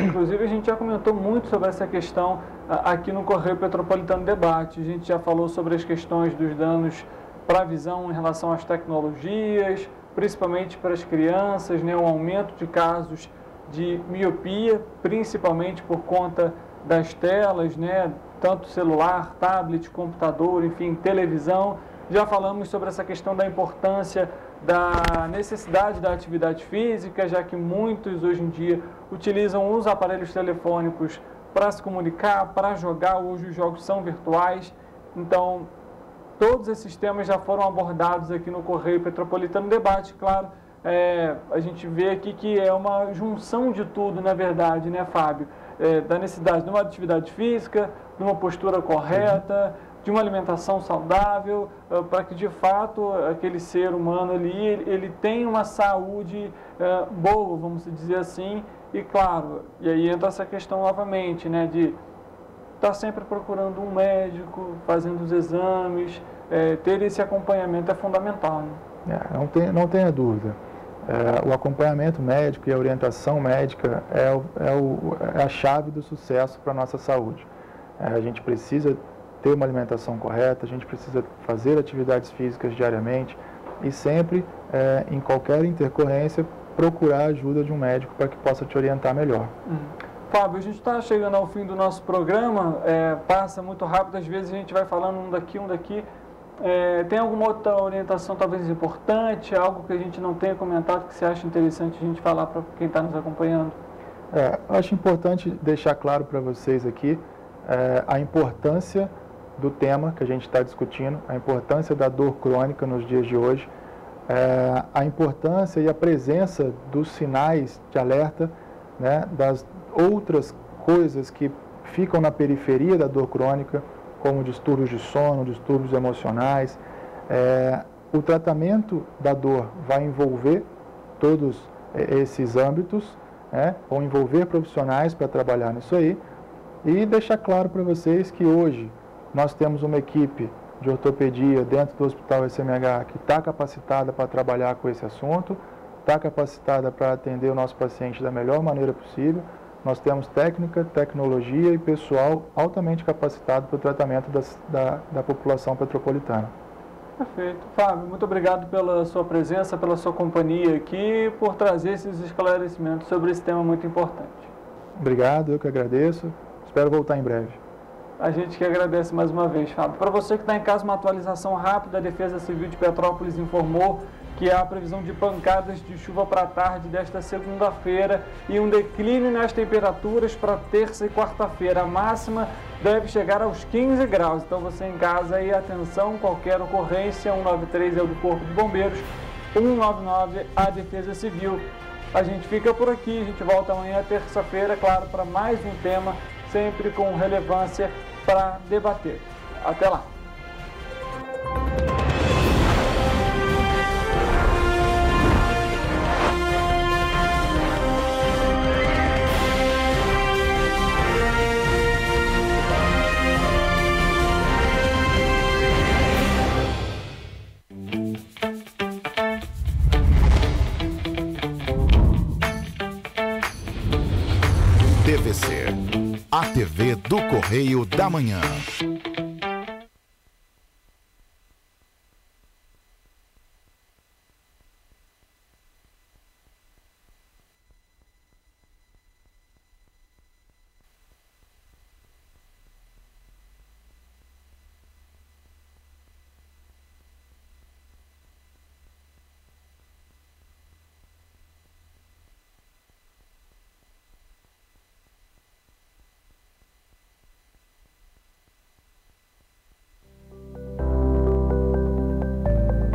Inclusive a gente já comentou muito sobre essa questão aqui no Correio Petropolitano Debate. A gente já falou sobre as questões dos danos para a visão em relação às tecnologias, principalmente para as crianças, né? O aumento de casos de miopia, principalmente por conta das telas, né? Tanto celular, tablet, computador, enfim, televisão. Já falamos sobre essa questão da importância da necessidade da atividade física, já que muitos hoje em dia utilizam os aparelhos telefônicos para se comunicar, para jogar. Hoje os jogos são virtuais. Então, todos esses temas já foram abordados aqui no Correio Petropolitano Debate. Claro, a gente vê aqui que é uma junção de tudo, na verdade, né, Fábio? Da necessidade de uma atividade física, de uma postura correta, de uma alimentação saudável, para que de fato aquele ser humano ali, ele tenha uma saúde boa, vamos dizer assim. E claro, e aí entra essa questão novamente, né, de estar sempre procurando um médico, fazendo os exames, ter esse acompanhamento é fundamental, né? Não tenha dúvida. O acompanhamento médico e a orientação médica é a chave do sucesso para a nossa saúde. A gente precisa ter uma alimentação correta, a gente precisa fazer atividades físicas diariamente e sempre, em qualquer intercorrência, procurar a ajuda de um médico para que possa te orientar melhor. Fábio, a gente está chegando ao fim do nosso programa, passa muito rápido, às vezes a gente vai falando um daqui. Tem alguma outra orientação talvez importante, algo que a gente não tenha comentado que você acha interessante a gente falar para quem está nos acompanhando? Acho importante deixar claro para vocês aqui a importância do tema que a gente está discutindo, a importância da dor crônica nos dias de hoje, a importância e a presença dos sinais de alerta, né, das outras coisas que ficam na periferia da dor crônica, como distúrbios de sono, distúrbios emocionais. O tratamento da dor vai envolver todos esses âmbitos, né, vão envolver profissionais para trabalhar nisso aí, e deixar claro para vocês que hoje nós temos uma equipe de ortopedia dentro do Hospital SMH que está capacitada para trabalhar com esse assunto, está capacitada para atender o nosso paciente da melhor maneira possível. Nós temos técnica, tecnologia e pessoal altamente capacitado para o tratamento da população petropolitana. Perfeito. Fábio, muito obrigado pela sua presença, pela sua companhia aqui, por trazer esses esclarecimentos sobre esse tema muito importante. Obrigado, eu que agradeço. Espero voltar em breve. A gente que agradece mais uma vez, Fábio. Para você que está em casa, uma atualização rápida, a Defesa Civil de Petrópolis informou que há previsão de pancadas de chuva para a tarde desta segunda-feira e um declínio nas temperaturas para terça e quarta-feira. A máxima deve chegar aos 15 graus. Então você em casa aí, atenção, qualquer ocorrência, 193 é o do Corpo de Bombeiros, 199 a Defesa Civil. A gente fica por aqui, a gente volta amanhã, terça-feira, claro, para mais um tema, sempre com relevância para debater. Até lá! TVC, a TV do Correio da Manhã.